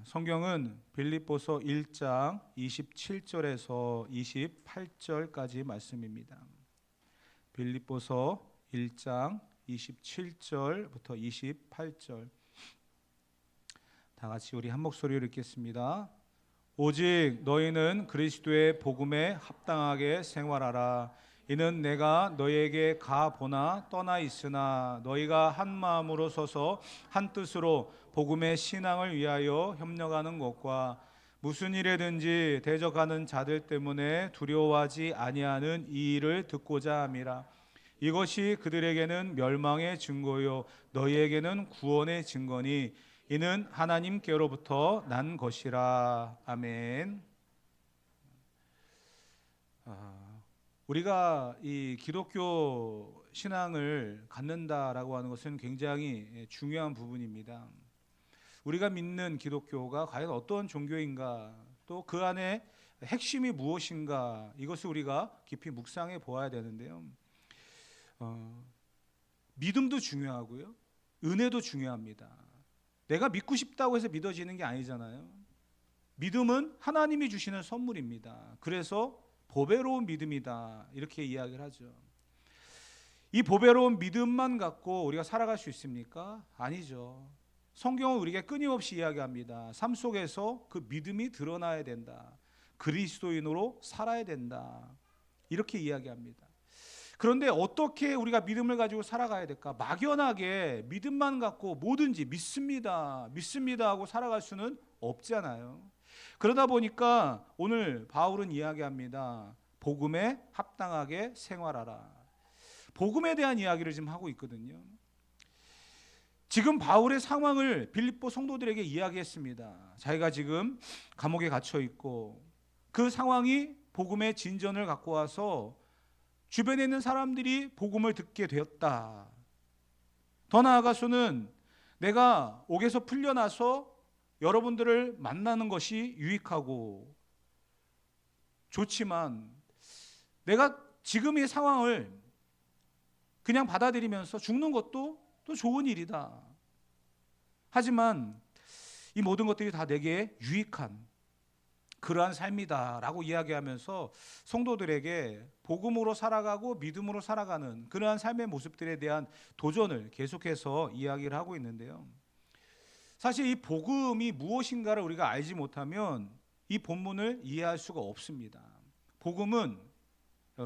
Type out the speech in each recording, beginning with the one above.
성경은 빌립보서 1장 27절에서 28절까지 말씀입니다. 빌립보서 1장 27절부터 28절 다 같이 우리 한 목소리로 읽겠습니다. 오직 너희는 그리스도의 복음에 합당하게 생활하라. 이는 내가 너희에게 가보나 떠나 있으나 너희가 한 마음으로 서서 한 뜻으로 복음의 신앙을 위하여 협력하는 것과 무슨 일에든지 대적하는 자들 때문에 두려워하지 아니하는 이 일을 듣고자 함이라. 이것이 그들에게는 멸망의 증거요 너희에게는 구원의 증거니 이는 하나님께로부터 난 것이라. 아멘. 우리가 이 기독교 신앙을 갖는다라고 하는 것은 굉장히 중요한 부분입니다. 우리가 믿는 기독교가 과연 어떤 종교인가, 또 그 안에 핵심이 무엇인가, 이것을 우리가 깊이 묵상해 보아야 되는데요. 믿음도 중요하고요, 은혜도 중요합니다. 내가 믿고 싶다고 해서 믿어지는 게 아니잖아요. 믿음은 하나님이 주시는 선물입니다. 그래서 보배로운 믿음이다, 이렇게 이야기를 하죠. 이 보배로운 믿음만 갖고 우리가 살아갈 수 있습니까? 아니죠. 성경은 우리에게 끊임없이 이야기합니다. 삶 속에서 그 믿음이 드러나야 된다. 그리스도인으로 살아야 된다, 이렇게 이야기합니다. 그런데 어떻게 우리가 믿음을 가지고 살아가야 될까? 막연하게 믿음만 갖고 뭐든지 믿습니다 하고 살아갈 수는 없잖아요. 그러다 보니까 오늘 바울은 이야기합니다. 복음에 합당하게 생활하라. 복음에 대한 이야기를 지금 하고 있거든요. 지금 바울의 상황을 빌립보 성도들에게 이야기했습니다. 자기가 지금 감옥에 갇혀 있고 그 상황이 복음의 진전을 갖고 와서 주변에 있는 사람들이 복음을 듣게 되었다. 더 나아가서는 내가 옥에서 풀려나서 여러분들을 만나는 것이 유익하고 좋지만 내가 지금 이 상황을 그냥 받아들이면서 죽는 것도 또 좋은 일이다. 하지만 이 모든 것들이 다 내게 유익한 그러한 삶이다라고 이야기하면서 성도들에게 복음으로 살아가고 믿음으로 살아가는 그러한 삶의 모습들에 대한 도전을 계속해서 이야기를 하고 있는데요. 사실 이 복음이 무엇인가를 우리가 알지 못하면 이 본문을 이해할 수가 없습니다. 복음은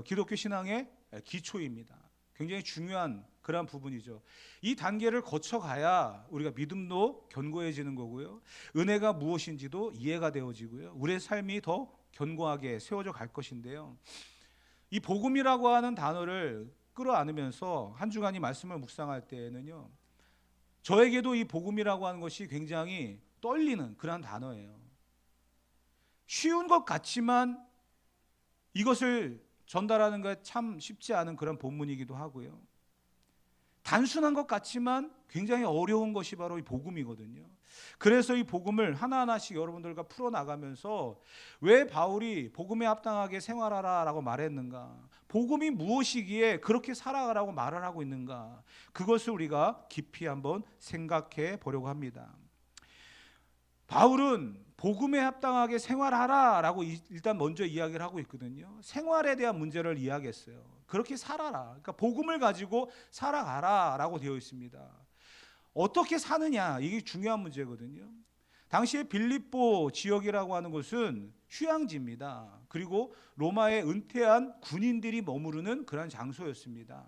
기독교 신앙의 기초입니다. 굉장히 중요한 그런 부분이죠. 이 단계를 거쳐가야 우리가 믿음도 견고해지는 거고요, 은혜가 무엇인지도 이해가 되어지고요, 우리의 삶이 더 견고하게 세워져 갈 것인데요. 이 복음이라고 하는 단어를 끌어안으면서 한 주간 이 말씀을 묵상할 때에는요, 저에게도 이 복음이라고 하는 것이 굉장히 떨리는 그런 단어예요. 쉬운 것 같지만 이것을 전달하는 게 참 쉽지 않은 그런 본문이기도 하고요, 단순한 것 같지만 굉장히 어려운 것이 바로 이 복음이거든요. 그래서 이 복음을 하나하나씩 여러분들과 풀어나가면서 왜 바울이 복음에 합당하게 생활하라 라고 말했는가, 복음이 무엇이기에 그렇게 살아가라고 말을 하고 있는가, 그것을 우리가 깊이 한번 생각해 보려고 합니다. 바울은 복음에 합당하게 생활하라 라고 일단 먼저 이야기를 하고 있거든요. 생활에 대한 문제를 이야기했어요. 그렇게 살아라, 그러니까 복음을 가지고 살아가라 라고 되어 있습니다. 어떻게 사느냐, 이게 중요한 문제거든요. 당시에 빌립보 지역이라고 하는 곳은 휴양지입니다. 그리고 로마의 은퇴한 군인들이 머무르는 그런 장소였습니다.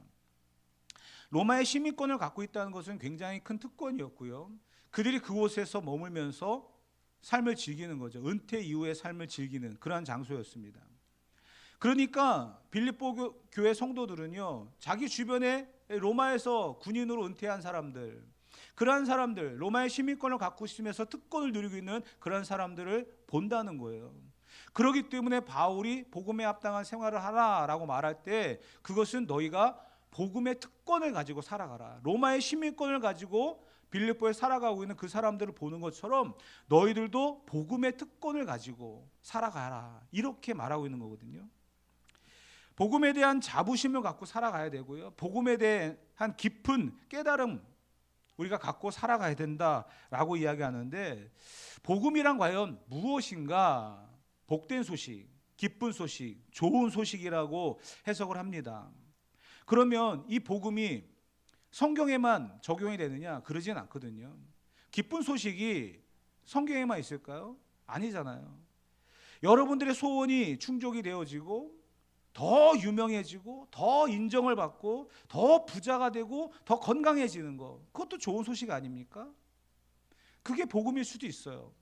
로마의 시민권을 갖고 있다는 것은 굉장히 큰 특권이었고요, 그들이 그곳에서 머물면서 삶을 즐기는 거죠. 은퇴 이후의 삶을 즐기는 그러한 장소였습니다. 그러니까 빌립보 교회 성도들은요, 자기 주변에 로마에서 군인으로 은퇴한 사람들, 그러한 사람들, 로마의 시민권을 갖고 있으면서 특권을 누리고 있는 그런 사람들을 본다는 거예요. 그렇기 때문에 바울이 복음에 합당한 생활을 하라라고 말할 때 그것은 너희가 복음의 특권을 가지고 살아가라, 로마의 시민권을 가지고 빌립보에 살아가고 있는 그 사람들을 보는 것처럼 너희들도 복음의 특권을 가지고 살아가라, 이렇게 말하고 있는 거거든요. 복음에 대한 자부심을 갖고 살아가야 되고요, 복음에 대한 깊은 깨달음, 우리가 갖고 살아가야 된다라고 이야기하는데, 복음이란 과연 무엇인가? 복된 소식, 기쁜 소식, 좋은 소식이라고 해석을 합니다. 그러면 이 복음이 성경에만 적용이 되느냐? 그러진 않거든요. 기쁜 소식이 성경에만 있을까요? 아니잖아요. 여러분들의 소원이 충족이 되어지고 더 유명해지고 더 인정을 받고 더 부자가 되고 더 건강해지는 거, 그것도 좋은 소식 아닙니까? 그게 복음일 수도 있어요.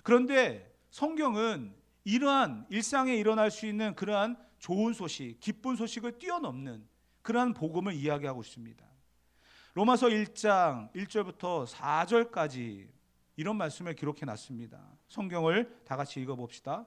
그런데 성경은 이러한 일상에 일어날 수 있는 그러한 좋은 소식, 기쁜 소식을 뛰어넘는 그러한 복음을 이야기하고 있습니다. 로마서 1장 1절부터 4절까지 이런 말씀을 기록해 놨습니다. 성경을 다 같이 읽어봅시다.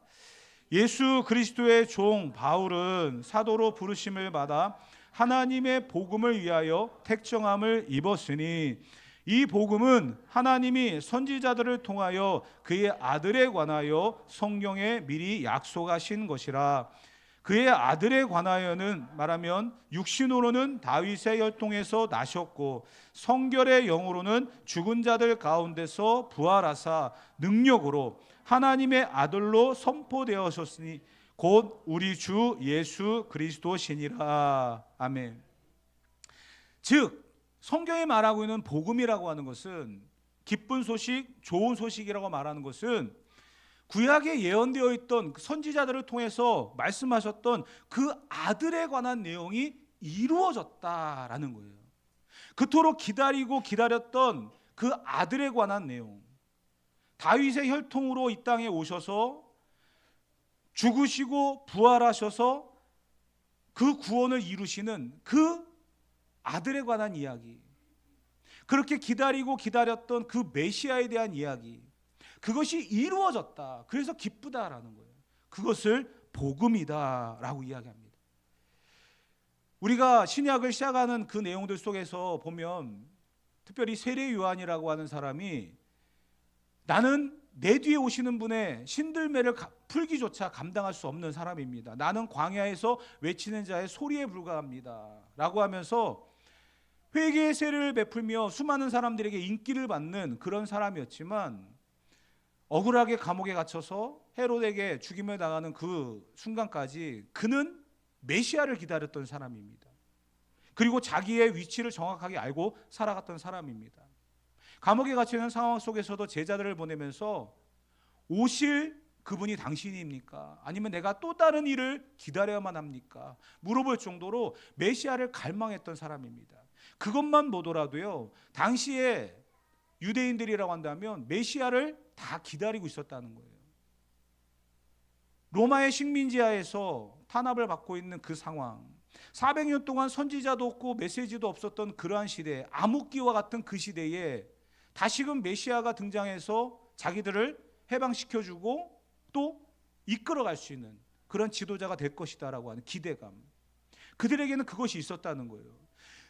예수 그리스도의 종 바울은 사도로 부르심을 받아 하나님의 복음을 위하여 택정함을 입었으니, 이 복음은 하나님이 선지자들을 통하여 그의 아들에 관하여 성경에 미리 약속하신 것이라. 그의 아들에 관하여는 말하면 육신으로는 다윗의 혈통에서 나셨고 성결의 영으로는 죽은 자들 가운데서 부활하사 능력으로 하나님의 아들로 선포되었으니 곧 우리 주 예수 그리스도시니라. 아멘. 즉 성경이 말하고 있는 복음이라고 하는 것은, 기쁜 소식, 좋은 소식이라고 말하는 것은 구약에 예언되어 있던 선지자들을 통해서 말씀하셨던 그 아들에 관한 내용이 이루어졌다라는 거예요. 그토록 기다리고 기다렸던 그 아들에 관한 내용, 다윗의 혈통으로 이 땅에 오셔서 죽으시고 부활하셔서 그 구원을 이루시는 그 아들에 관한 이야기, 그렇게 기다리고 기다렸던 그 메시아에 대한 이야기, 그것이 이루어졌다. 그래서 기쁘다라는 거예요. 그것을 복음이다라고 이야기합니다. 우리가 신약을 시작하는 그 내용들 속에서 보면, 특별히 세례 요한이라고 하는 사람이 나는 내 뒤에 오시는 분의 신들매를 풀기조차 감당할 수 없는 사람입니다. 나는 광야에서 외치는 자의 소리에 불과합니다 라고 하면서 회개의 세례를 베풀며 수많은 사람들에게 인기를 받는 그런 사람이었지만, 억울하게 감옥에 갇혀서 헤롯에게 죽임을 당하는 그 순간까지 그는 메시아를 기다렸던 사람입니다. 그리고 자기의 위치를 정확하게 알고 살아갔던 사람입니다. 감옥에 갇혀있는 상황 속에서도 제자들을 보내면서 오실 그분이 당신입니까? 아니면 내가 또 다른 일을 기다려야만 합니까? 물어볼 정도로 메시아를 갈망했던 사람입니다. 그것만 보더라도요, 당시에 유대인들이라고 한다면 메시아를 다 기다리고 있었다는 거예요. 로마의 식민지하에서 탄압을 받고 있는 그 상황, 400년 동안 선지자도 없고 메시지도 없었던 그러한 시대, 암흑기와 같은 그 시대에 다시금 메시아가 등장해서 자기들을 해방시켜주고 또 이끌어갈 수 있는 그런 지도자가 될 것이다라고 하는 기대감, 그들에게는 그것이 있었다는 거예요.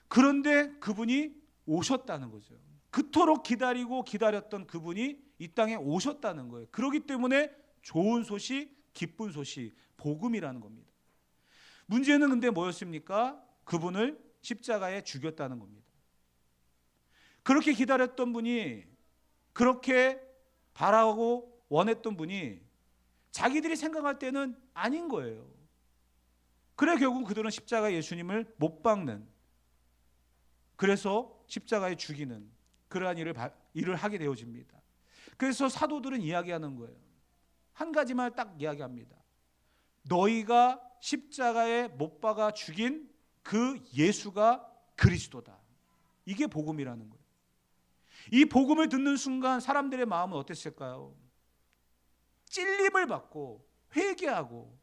그런데 그분이 오셨다는 거죠. 그토록 기다리고 기다렸던 그분이 이 땅에 오셨다는 거예요. 그렇기 때문에 좋은 소식, 기쁜 소식, 복음이라는 겁니다. 문제는 근데 뭐였습니까? 그분을 십자가에 죽였다는 겁니다. 그렇게 기다렸던 분이, 그렇게 바라고 원했던 분이 자기들이 생각할 때는 아닌 거예요. 그래 결국 그들은 십자가에 예수님을 못 박는, 그래서 십자가에 죽이는 그러한 일을 하게 되어집니다. 그래서 사도들은 이야기하는 거예요. 한 가지만 딱 이야기합니다. 너희가 십자가에 못 박아 죽인 그 예수가 그리스도다. 이게 복음이라는 거예요. 이 복음을 듣는 순간 사람들의 마음은 어땠을까요? 찔림을 받고 회개하고,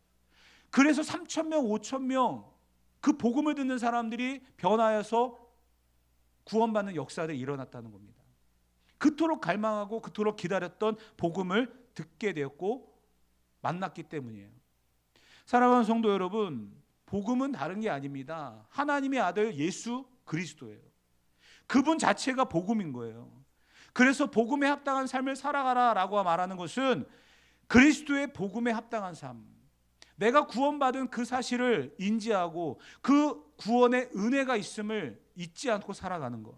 그래서 3,000명, 5,000명 그 복음을 듣는 사람들이 변하여서 구원받는 역사들이 일어났다는 겁니다. 그토록 갈망하고 그토록 기다렸던 복음을 듣게 되었고 만났기 때문이에요. 사랑하는 성도 여러분, 복음은 다른 게 아닙니다. 하나님의 아들 예수 그리스도예요. 그분 자체가 복음인 거예요. 그래서 복음에 합당한 삶을 살아가라라고 말하는 것은 그리스도의 복음에 합당한 삶, 내가 구원받은 그 사실을 인지하고 그 구원의 은혜가 있음을 잊지 않고 살아가는 것.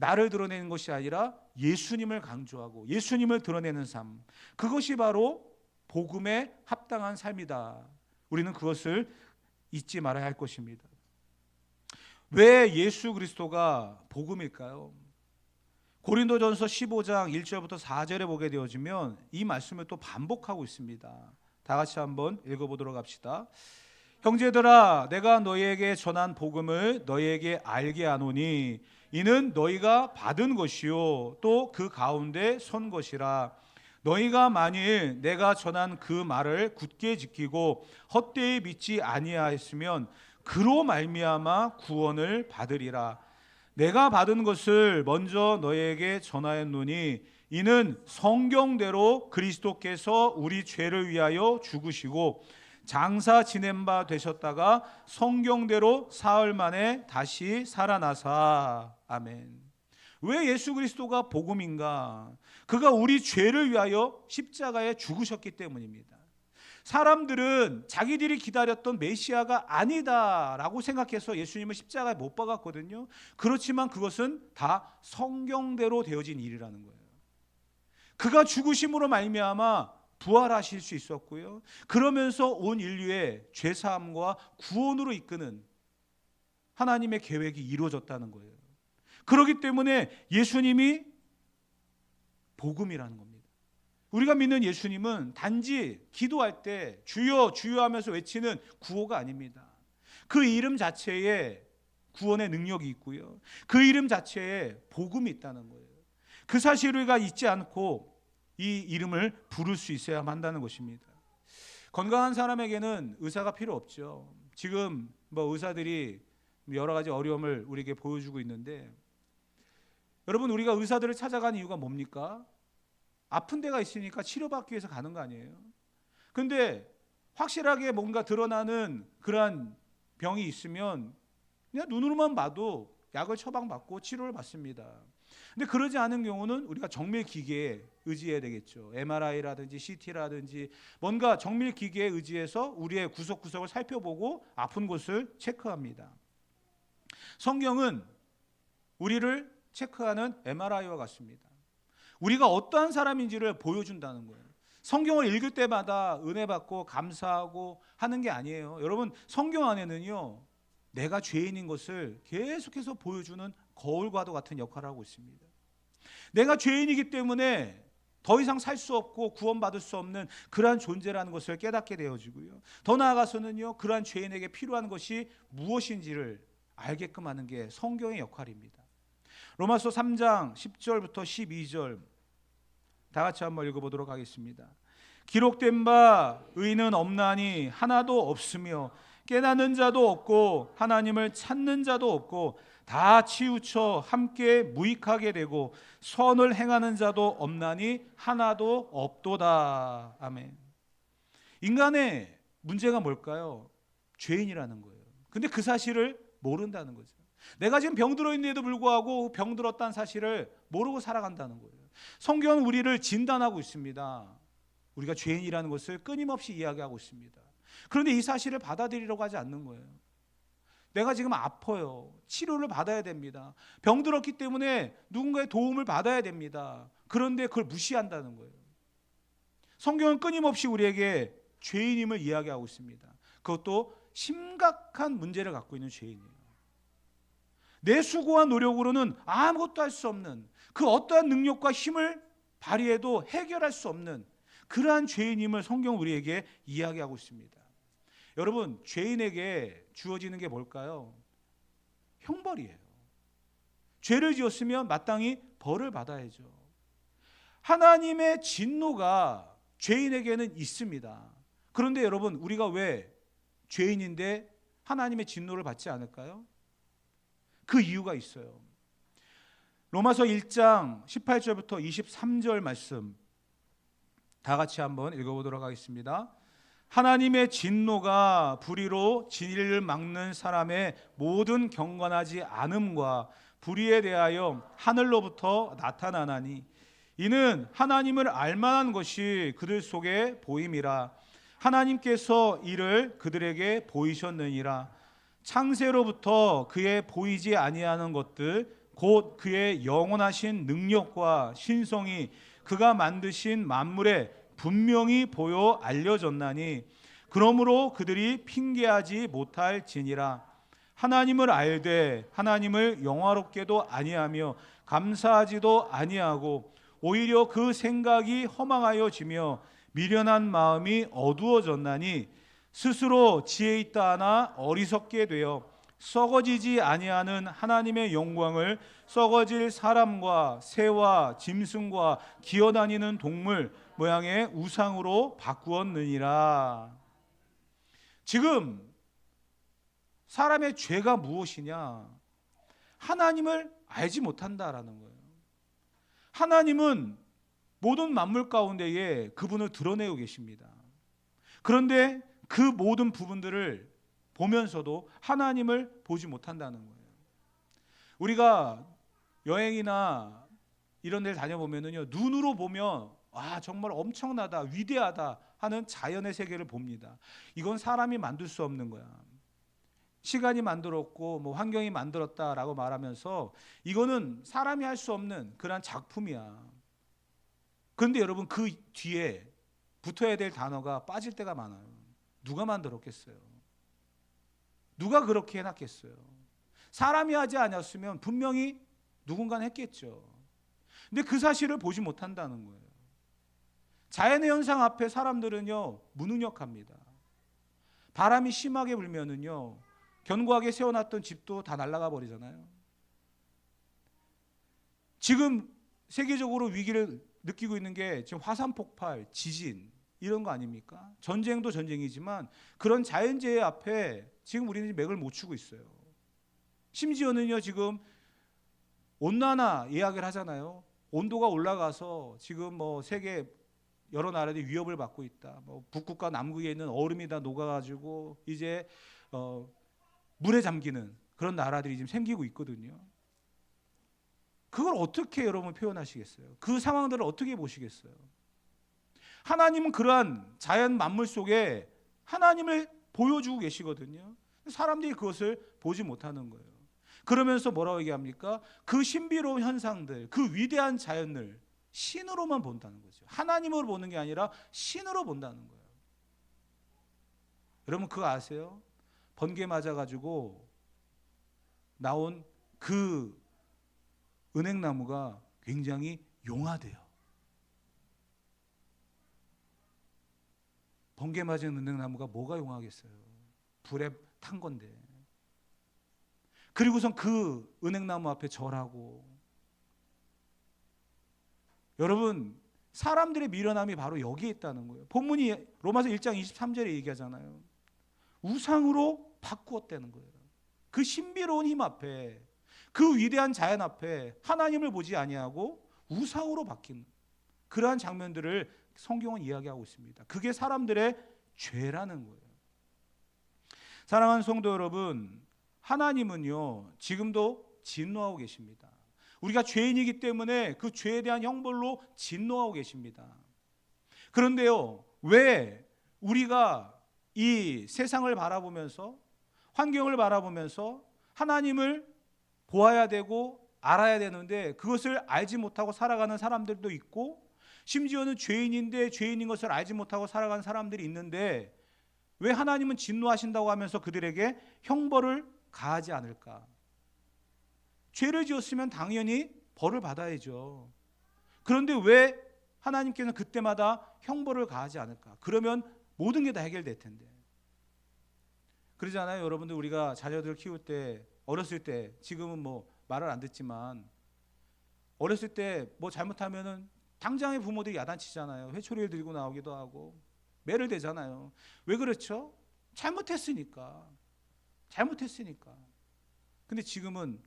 나를 드러내는 것이 아니라 예수님을 강조하고 예수님을 드러내는 삶, 그것이 바로 복음에 합당한 삶이다. 우리는 그것을 잊지 말아야 할 것입니다. 왜 예수 그리스도가 복음일까요? 고린도전서 15장 1절부터 4절에 보게 되어지면 이 말씀을 또 반복하고 있습니다. 다 같이 한번 읽어보도록 합시다. 형제들아, 내가 너희에게 전한 복음을 너희에게 알게 하노니 이는 너희가 받은 것이요 또 그 가운데 선 것이라. 너희가 만일 내가 전한 그 말을 굳게 지키고 헛되이 믿지 아니하였으면 그로 말미암아 구원을 받으리라. 내가 받은 것을 먼저 너희에게 전하였노니 이는 성경대로 그리스도께서 우리 죄를 위하여 죽으시고 장사 지낸 바 되셨다가 성경대로 사흘 만에 다시 살아나사. 아멘. 왜 예수 그리스도가 복음인가? 그가 우리 죄를 위하여 십자가에 죽으셨기 때문입니다. 사람들은 자기들이 기다렸던 메시아가 아니다라고 생각해서 예수님을 십자가에 못 박았거든요. 그렇지만 그것은 다 성경대로 되어진 일이라는 거예요. 그가 죽으심으로 말미암아 부활하실 수 있었고요. 그러면서 온 인류의 죄사함과 구원으로 이끄는 하나님의 계획이 이루어졌다는 거예요. 그렇기 때문에 예수님이 복음이라는 겁니다. 우리가 믿는 예수님은 단지 기도할 때 주여 주여 하면서 외치는 구호가 아닙니다. 그 이름 자체에 구원의 능력이 있고요. 그 이름 자체에 복음이 있다는 거예요. 그 사실을 우리가 잊지 않고 이 이름을 부를 수 있어야 한다는 것입니다. 건강한 사람에게는 의사가 필요 없죠. 지금 의사들이 여러 가지 어려움을 우리에게 보여주고 있는데, 여러분, 우리가 의사들을 찾아가는 이유가 뭡니까? 아픈 데가 있으니까 치료받기 위해서 가는 거 아니에요? 근데 확실하게 뭔가 드러나는 그러한 병이 있으면 그냥 눈으로만 봐도 약을 처방받고 치료를 받습니다. 근데 그러지 않은 경우는 우리가 정밀 기계에 의지해야 되겠죠. MRI라든지 CT라든지 뭔가 정밀 기계에 의지해서 우리의 구석구석을 살펴보고 아픈 곳을 체크합니다. 성경은 우리를 체크하는 MRI와 같습니다. 우리가 어떠한 사람인지를 보여준다는 거예요. 성경을 읽을 때마다 은혜 받고 감사하고 하는 게 아니에요. 여러분, 성경 안에는요, 내가 죄인인 것을 계속해서 보여주는 거울과도 같은 역할을 하고 있습니다. 내가 죄인이기 때문에 더 이상 살 수 없고 구원받을 수 없는 그러한 존재라는 것을 깨닫게 되어지고요. 더 나아가서는요, 그러한 죄인에게 필요한 것이 무엇인지를 알게끔 하는 게 성경의 역할입니다. 로마서 3장 10절부터 12절 다 같이 한번 읽어보도록 하겠습니다. 기록된 바 의인은 없나니 하나도 없으며 깨닫는 자도 없고 하나님을 찾는 자도 없고 다 치우쳐 함께 무익하게 되고 선을 행하는 자도 없나니 하나도 없도다. 아멘. 인간의 문제가 뭘까요? 죄인이라는 거예요. 근데 그 사실을 모른다는 거죠. 내가 지금 병들어 있는데도 불구하고 병들었다는 사실을 모르고 살아간다는 거예요. 성경은 우리를 진단하고 있습니다. 우리가 죄인이라는 것을 끊임없이 이야기하고 있습니다. 그런데 이 사실을 받아들이려고 하지 않는 거예요. 내가 지금 아파요. 치료를 받아야 됩니다. 병들었기 때문에 누군가의 도움을 받아야 됩니다. 그런데 그걸 무시한다는 거예요. 성경은 끊임없이 우리에게 죄인임을 이야기하고 있습니다. 그것도 심각한 문제를 갖고 있는 죄인이에요. 내 수고와 노력으로는 아무것도 할 수 없는, 그 어떠한 능력과 힘을 발휘해도 해결할 수 없는 그러한 죄인임을 성경은 우리에게 이야기하고 있습니다. 여러분, 죄인에게 주어지는 게 뭘까요? 형벌이에요. 죄를 지었으면 마땅히 벌을 받아야죠. 하나님의 진노가 죄인에게는 있습니다. 그런데 여러분, 우리가 왜 죄인인데 하나님의 진노를 받지 않을까요? 그 이유가 있어요. 로마서 1장 18절부터 23절 말씀 다 같이 한번 읽어보도록 하겠습니다. 하나님의 진노가 불의로 진리를 막는 사람의 모든 경건하지 않음과 불의에 대하여 하늘로부터 나타나나니 이는 하나님을 알만한 것이 그들 속에 보임이라. 하나님께서 이를 그들에게 보이셨느니라. 창세로부터 그의 보이지 아니하는 것들 곧 그의 영원하신 능력과 신성이 그가 만드신 만물에 분명히 보여 알려졌나니 그러므로 그들이 핑계하지 못할지니라. 하나님을 알되 하나님을 영화롭게도 아니하며 감사하지도 아니하고 오히려 그 생각이 허망하여지며 미련한 마음이 어두워졌나니 스스로 지혜 있다 하나 어리석게 되어 썩어지지 아니하는 하나님의 영광을 썩어질 사람과 새와 짐승과 기어다니는 동물 모양의 우상으로 바꾸었느니라. 지금 사람의 죄가 무엇이냐? 하나님을 알지 못한다라는 거예요. 하나님은 모든 만물 가운데에 그분을 드러내고 계십니다. 그런데 그 모든 부분들을 보면서도 하나님을 보지 못한다는 거예요. 우리가 여행이나 이런 데를 다녀보면요, 눈으로 보면 정말 엄청나다, 위대하다 하는 자연의 세계를 봅니다. 이건 사람이 만들 수 없는 거야. 시간이 만들었고 뭐 환경이 만들었다라고 말하면서 이거는 사람이 할 수 없는 그런 작품이야. 그런데 여러분, 그 뒤에 붙어야 될 단어가 빠질 때가 많아요. 누가 만들었겠어요? 누가 그렇게 해놨겠어요? 사람이 하지 않았으면 분명히 누군가는 했겠죠. 근데 그 사실을 보지 못한다는 거예요. 자연의 현상 앞에 사람들은요, 무능력합니다. 바람이 심하게 불면은요, 견고하게 세워놨던 집도 다 날아가 버리잖아요. 지금 세계적으로 위기를 느끼고 있는 게 지금 화산 폭발, 지진 이런 거 아닙니까? 전쟁도 전쟁이지만 그런 자연재해 앞에 지금 우리는 맥을 못 추고 있어요. 심지어는요, 지금 온난화 이야기를 하잖아요. 온도가 올라가서 지금 뭐 세계 여러 나라들이 위협을 받고 있다. 뭐 북극과 남극에 있는 얼음이 다 녹아가지고 이제 물에 잠기는 그런 나라들이 지금 생기고 있거든요. 그걸 어떻게 여러분 표현하시겠어요? 그 상황들을 어떻게 보시겠어요? 하나님은 그러한 자연 만물 속에 하나님을 보여주고 계시거든요. 사람들이 그것을 보지 못하는 거예요. 그러면서 뭐라고 얘기합니까? 그 신비로운 현상들, 그 위대한 자연을 신으로만 본다는 거죠. 하나님으로 보는 게 아니라 신으로 본다는 거예요. 여러분 그거 아세요? 번개 맞아가지고 나온 그 은행나무가 굉장히 용하대요. 번개 맞은 은행나무가 뭐가 용하겠어요? 불에 탄 건데. 그리고선 그 은행나무 앞에 절하고. 여러분, 사람들의 미련함이 바로 여기에 있다는 거예요. 본문이 로마서 1장 23절에 얘기하잖아요. 우상으로 바꾸었다는 거예요. 그 신비로운 힘 앞에, 그 위대한 자연 앞에 하나님을 보지 아니하고 우상으로 바뀐 그러한 장면들을 성경은 이야기하고 있습니다. 그게 사람들의 죄라는 거예요. 사랑하는 성도 여러분, 하나님은요 지금도 진노하고 계십니다. 우리가 죄인이기 때문에 그 죄에 대한 형벌로 진노하고 계십니다. 그런데요, 왜 우리가 이 세상을 바라보면서 환경을 바라보면서 하나님을 보아야 되고 알아야 되는데 그것을 알지 못하고 살아가는 사람들도 있고, 심지어는 죄인인데 죄인인 것을 알지 못하고 살아가는 사람들이 있는데 왜 하나님은 진노하신다고 하면서 그들에게 형벌을 가하지 않을까? 죄를 지었으면 당연히 벌을 받아야죠. 그런데 왜 하나님께서는 그때마다 형벌을 가하지 않을까? 그러면 모든 게 다 해결될 텐데. 그러잖아요. 여러분들, 우리가 자녀들 키울 때, 어렸을 때, 지금은 뭐 말을 안 듣지만 어렸을 때 뭐 잘못하면은 당장의 부모들이 야단치잖아요. 회초리를 들고 나오기도 하고 매를 대잖아요. 왜 그렇죠? 잘못했으니까. 근데 지금은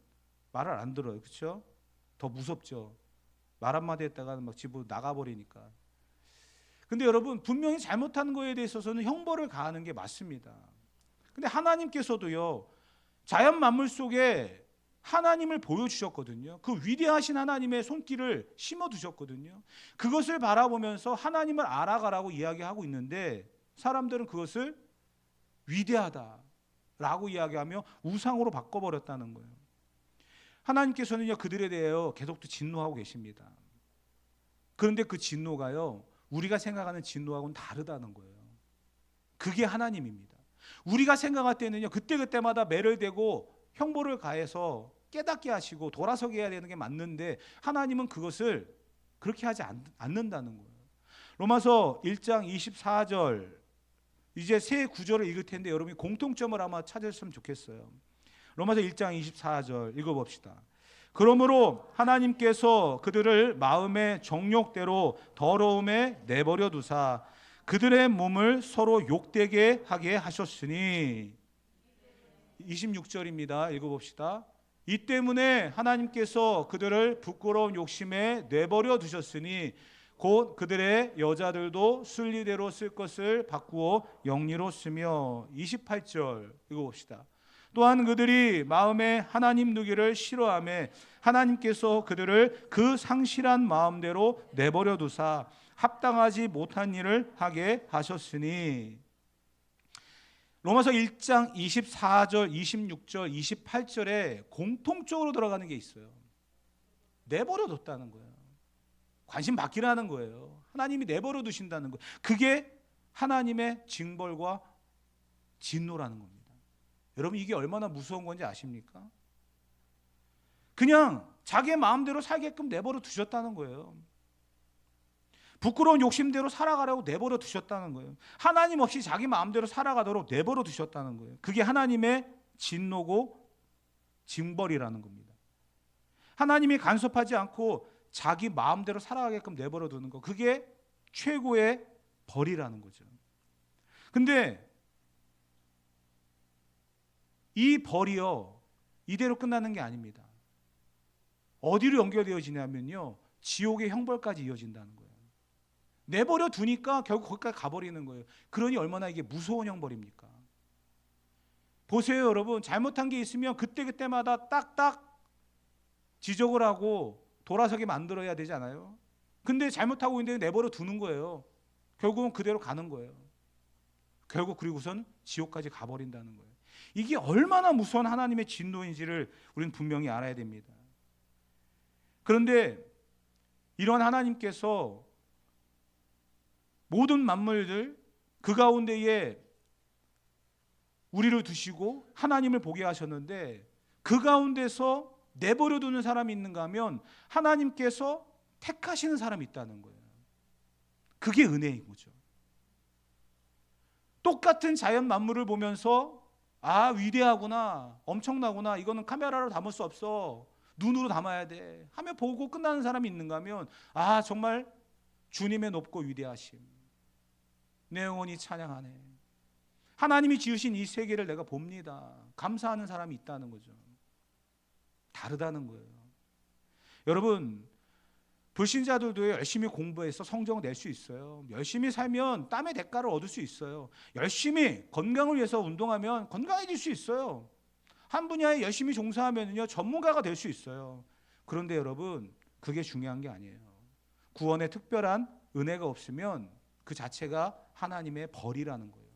말을 안 들어요. 그렇죠? 더 무섭죠. 말 한마디 했다가는 막 집으로 나가버리니까. 근데 여러분, 분명히 잘못한 거에 대해서는 형벌을 가하는 게 맞습니다. 근데 하나님께서도요, 자연 만물 속에 하나님을 보여주셨거든요. 그 위대하신 하나님의 손길을 심어두셨거든요. 그것을 바라보면서 하나님을 알아가라고 이야기하고 있는데 사람들은 그것을 위대하다라고 이야기하며 우상으로 바꿔버렸다는 거예요. 하나님께서는요 그들에 대하여 계속 또 진노하고 계십니다. 그런데 그 진노가요 우리가 생각하는 진노하고는 다르다는 거예요. 그게 하나님입니다. 우리가 생각할 때는요 그때그때마다 매를 대고 형벌을 가해서 깨닫게 하시고 돌아서게 해야 되는 게 맞는데 하나님은 그것을 그렇게 하지 않는다는 거예요. 로마서 1장 24절 이제 새 구절을 읽을 텐데 여러분이 공통점을 아마 찾으셨으면 좋겠어요. 로마서 1장 24절 읽어봅시다. 그러므로 하나님께서 그들을 마음의 정욕대로 더러움에 내버려 두사 그들의 몸을 서로 욕되게 하게 하셨으니 26절입니다. 읽어봅시다. 이 때문에 하나님께서 그들을 부끄러운 욕심에 내버려 두셨으니 곧 그들의 여자들도 순리대로 쓸 것을 바꾸어 영리로 쓰며 28절 읽어봅시다. 또한 그들이 마음에 하나님 두기를 싫어하며 하나님께서 그들을 그 상실한 마음대로 내버려 두사 합당하지 못한 일을 하게 하셨으니 로마서 1장 24절, 26절, 28절에 공통적으로 들어가는 게 있어요. 내버려 뒀다는 거예요. 관심 받기라는 거예요. 하나님이 내버려 두신다는 거예요. 그게 하나님의 징벌과 진노라는 겁니다. 여러분 이게 얼마나 무서운 건지 아십니까? 그냥 자기의 마음대로 살게끔 내버려 두셨다는 거예요. 부끄러운 욕심대로 살아가라고 내버려 두셨다는 거예요. 하나님 없이 자기 마음대로 살아가도록 내버려 두셨다는 거예요. 그게 하나님의 진노고 징벌이라는 겁니다. 하나님이 간섭하지 않고 자기 마음대로 살아가게끔 내버려 두는 거, 그게 최고의 벌이라는 거죠. 근데 이 벌이요 이대로 끝나는 게 아닙니다. 어디로 연결되어지냐면요 지옥의 형벌까지 이어진다는 거예요. 내버려 두니까 결국 거기까지 가버리는 거예요. 그러니 얼마나 이게 무서운 형벌입니까? 보세요 여러분, 잘못한 게 있으면 그때그때마다 딱딱 지적을 하고 돌아서게 만들어야 되지 않아요? 근데 잘못하고 있는데 내버려 두는 거예요. 결국은 그대로 가는 거예요. 결국 그리고선 지옥까지 가버린다는 거예요. 이게 얼마나 무서운 하나님의 진노인지를 우리는 분명히 알아야 됩니다. 그런데 이런 하나님께서 모든 만물들 그 가운데에 우리를 두시고 하나님을 보게 하셨는데 그 가운데서 내버려 두는 사람이 있는가 하면 하나님께서 택하시는 사람이 있다는 거예요. 그게 은혜인 거죠. 똑같은 자연 만물을 보면서 아 위대하구나, 엄청나구나, 이거는 카메라로 담을 수 없어, 눈으로 담아야 돼 하며 보고 끝나는 사람이 있는가 하면 아 정말 주님의 높고 위대하심, 내 영혼이 찬양하네, 하나님이 지으신 이 세계를 내가 봅니다, 감사하는 사람이 있다는 거죠. 다르다는 거예요. 여러분 불신자들도 열심히 공부해서 성적을 낼 수 있어요. 열심히 살면 땀의 대가를 얻을 수 있어요. 열심히 건강을 위해서 운동하면 건강해질 수 있어요. 한 분야에 열심히 종사하면요 전문가가 될 수 있어요. 그런데 여러분 그게 중요한 게 아니에요. 구원의 특별한 은혜가 없으면 그 자체가 하나님의 벌이라는 거예요.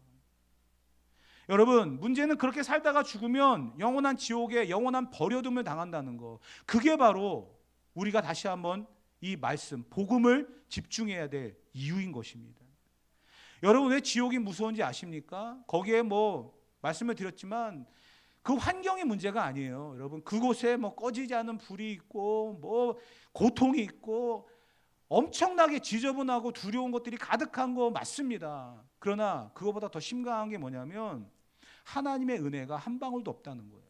여러분 문제는 그렇게 살다가 죽으면 영원한 지옥에 영원한 버려둠을 당한다는 거. 그게 바로 우리가 다시 한번 이 말씀 복음을 집중해야 될 이유인 것입니다. 여러분 왜 지옥이 무서운지 아십니까? 거기에 뭐 말씀을 드렸지만 그 환경이 문제가 아니에요. 여러분 그곳에 뭐 꺼지지 않은 불이 있고 뭐 고통이 있고 엄청나게 지저분하고 두려운 것들이 가득한 거 맞습니다. 그러나 그거보다 더 심각한 게 뭐냐면 하나님의 은혜가 한 방울도 없다는 거예요.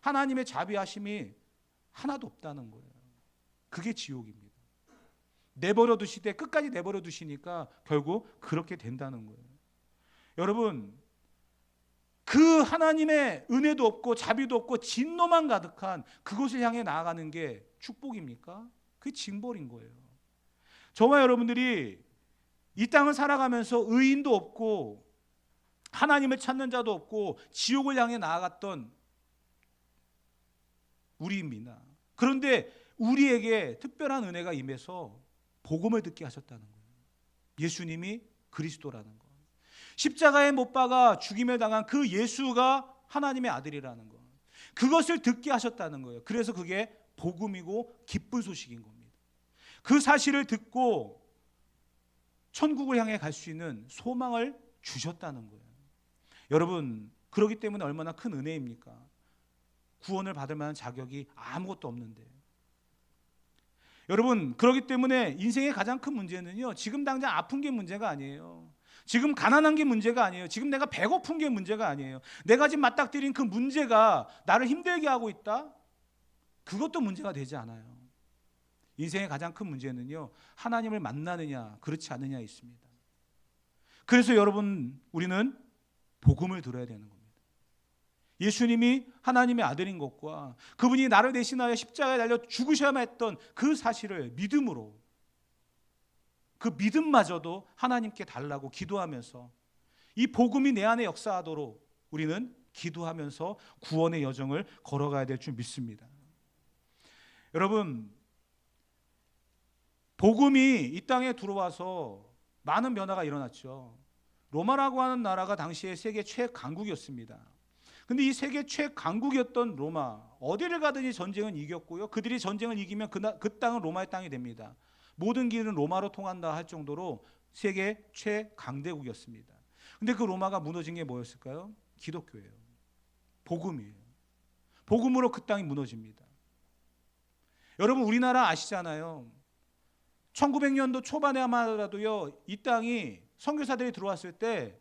하나님의 자비하심이 하나도 없다는 거예요. 그게 지옥입니다. 내버려 두실 때 끝까지 내버려 두시니까 결국 그렇게 된다는 거예요. 여러분 그 하나님의 은혜도 없고 자비도 없고 진노만 가득한 그곳을 향해 나아가는 게 축복입니까? 그게 징벌인 거예요. 저와 여러분들이 이 땅을 살아가면서 의인도 없고 하나님을 찾는 자도 없고 지옥을 향해 나아갔던 우리입니다. 그런데 우리에게 특별한 은혜가 임해서 복음을 듣게 하셨다는 거예요. 예수님이 그리스도라는 거, 십자가에 못 박아 죽임을 당한 그 예수가 하나님의 아들이라는 거, 그것을 듣게 하셨다는 거예요. 그래서 그게 복음이고 기쁜 소식인 겁니다. 그 사실을 듣고 천국을 향해 갈 수 있는 소망을 주셨다는 거예요. 여러분, 그렇기 때문에 얼마나 큰 은혜입니까? 구원을 받을 만한 자격이 아무것도 없는데. 여러분, 그렇기 때문에 인생의 가장 큰 문제는요, 지금 당장 아픈 게 문제가 아니에요. 지금 가난한 게 문제가 아니에요. 지금 내가 배고픈 게 문제가 아니에요. 내가 지금 맞닥뜨린 그 문제가 나를 힘들게 하고 있다? 그것도 문제가 되지 않아요. 인생의 가장 큰 문제는요, 하나님을 만나느냐 그렇지 않느냐에 있습니다. 그래서 여러분, 우리는 복음을 들어야 되는 겁니다. 예수님이 하나님의 아들인 것과 그분이 나를 대신하여 십자가에 달려 죽으셔야만 했던 그 사실을 믿음으로, 그 믿음마저도 하나님께 달라고 기도하면서 이 복음이 내 안에 역사하도록 우리는 기도하면서 구원의 여정을 걸어가야 될 줄 믿습니다. 여러분, 복음이 이 땅에 들어와서 많은 변화가 일어났죠. 로마라고 하는 나라가 당시에 세계 최강국이었습니다. 근데 이 세계 최강국이었던 로마, 어디를 가든지 전쟁은 이겼고요. 그들이 전쟁을 이기면 그 땅은 로마의 땅이 됩니다. 모든 길은 로마로 통한다 할 정도로 세계 최강대국이었습니다. 근데 그 로마가 무너진 게 뭐였을까요? 기독교예요. 복음이에요. 복음으로 그 땅이 무너집니다. 여러분, 우리나라 아시잖아요. 1900년도 초반에만 하더라도요, 이 땅이 선교사들이 들어왔을 때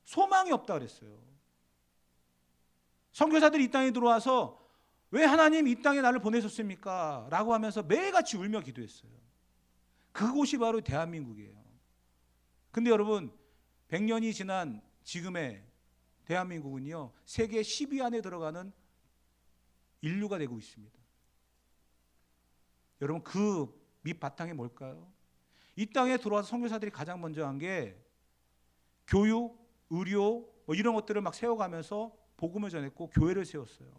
소망이 없다 그랬어요. 선교사들이 이 땅에 들어와서 왜 하나님 이 땅에 나를 보내셨습니까? 라고 하면서 매일같이 울며 기도했어요. 그곳이 바로 대한민국이에요. 근데 여러분, 100년이 지난 지금의 대한민국은요, 세계 10위 안에 들어가는 인류가 되고 있습니다. 여러분, 그 밑바탕이 뭘까요? 이 땅에 들어와서 선교사들이 가장 먼저 한 게 교육, 의료 이런 것들을 막 세워가면서 복음을 전했고 교회를 세웠어요.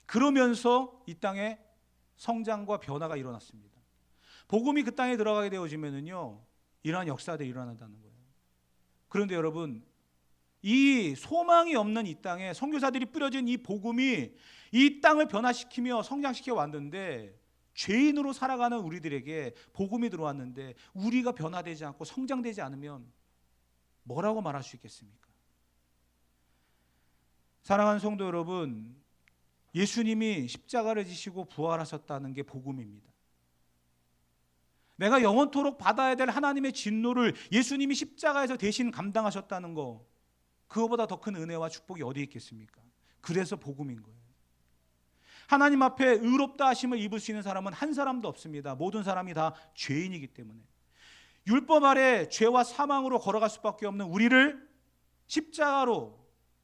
그러면서 이 땅에 성장과 변화가 일어났습니다. 복음이 그 땅에 들어가게 되어지면은요, 이러한 역사들이 일어난다는 거예요. 그런데 여러분, 이 소망이 없는 이 땅에 선교사들이 뿌려진 이 복음이 이 땅을 변화시키며 성장시켜 왔는데, 죄인으로 살아가는 우리들에게 복음이 들어왔는데 우리가 변화되지 않고 성장되지 않으면 뭐라고 말할 수 있겠습니까? 사랑하는 성도 여러분, 예수님이 십자가를 지시고 부활하셨다는 게 복음입니다. 내가 영원토록 받아야 될 하나님의 진노를 예수님이 십자가에서 대신 감당하셨다는 거, 그거보다 더 큰 은혜와 축복이 어디 있겠습니까? 그래서 복음인 거예요. 하나님 앞에 의롭다 하심을 입을 수 있는 사람은 한 사람도 없습니다. 모든 사람이 다 죄인이기 때문에. 율법 아래 죄와 사망으로 걸어갈 수밖에 없는 우리를 십자가로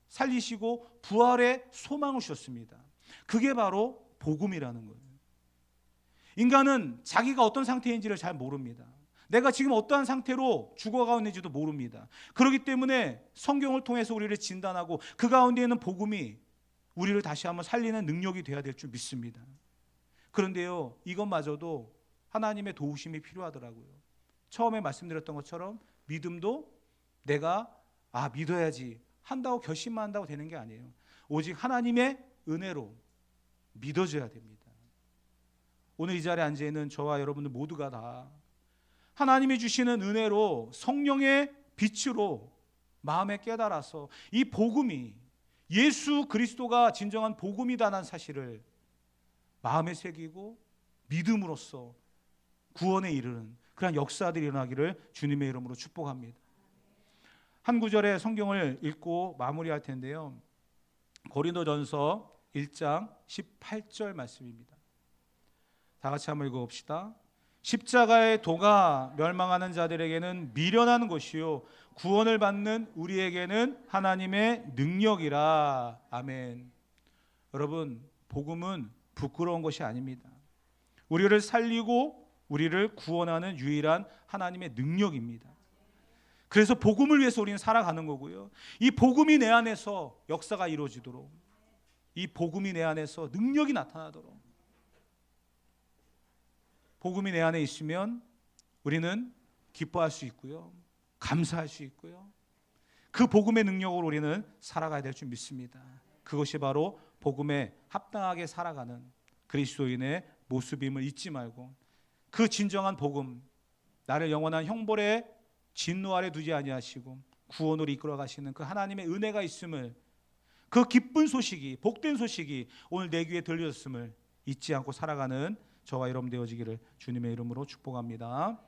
살리시고 부활의 소망을 주셨습니다. 그게 바로 복음이라는 거예요. 인간은 자기가 어떤 상태인지를 잘 모릅니다. 내가 지금 어떠한 상태로 죽어가고 있는지도 모릅니다. 그렇기 때문에 성경을 통해서 우리를 진단하고 그 가운데 있는 복음이 우리를 다시 한번 살리는 능력이 되어야 될 줄 믿습니다. 그런데요, 이것마저도 하나님의 도우심이 필요하더라고요. 처음에 말씀드렸던 것처럼 믿음도 내가 믿어야지 한다고 결심만 한다고 되는 게 아니에요. 오직 하나님의 은혜로 믿어줘야 됩니다. 오늘 이 자리에 앉아있는 저와 여러분들 모두가 다 하나님이 주시는 은혜로 성령의 빛으로 마음에 깨달아서 이 복음이 예수 그리스도가 진정한 복음이다라는 사실을 마음에 새기고 믿음으로써 구원에 이르는 그런 역사들이 일어나기를 주님의 이름으로 축복합니다. 한 구절의 성경을 읽고 마무리할 텐데요, 고린도전서 1장 18절 말씀입니다. 다 같이 한번 읽어봅시다. 십자가의 도가 멸망하는 자들에게는 미련한 것이요 구원을 받는 우리에게는 하나님의 능력이라. 아멘. 여러분, 복음은 부끄러운 것이 아닙니다. 우리를 살리고 우리를 구원하는 유일한 하나님의 능력입니다. 그래서 복음을 위해서 우리는 살아가는 거고요, 이 복음이 내 안에서 역사가 이루어지도록, 이 복음이 내 안에서 능력이 나타나도록, 복음이 내 안에 있으면 우리는 기뻐할 수 있고요, 감사할 수 있고요, 그 복음의 능력으로 우리는 살아가야 될 줄 믿습니다. 그것이 바로 복음에 합당하게 살아가는 그리스도인의 모습임을 잊지 말고, 그 진정한 복음, 나를 영원한 형벌의 진노 아래 두지 아니하시고 구원으로 이끌어 가시는 그 하나님의 은혜가 있음을, 그 기쁜 소식이, 복된 소식이 오늘 내 귀에 들려졌음을 잊지 않고 살아가는 저와 여러분 되어지기를 주님의 이름으로 축복합니다.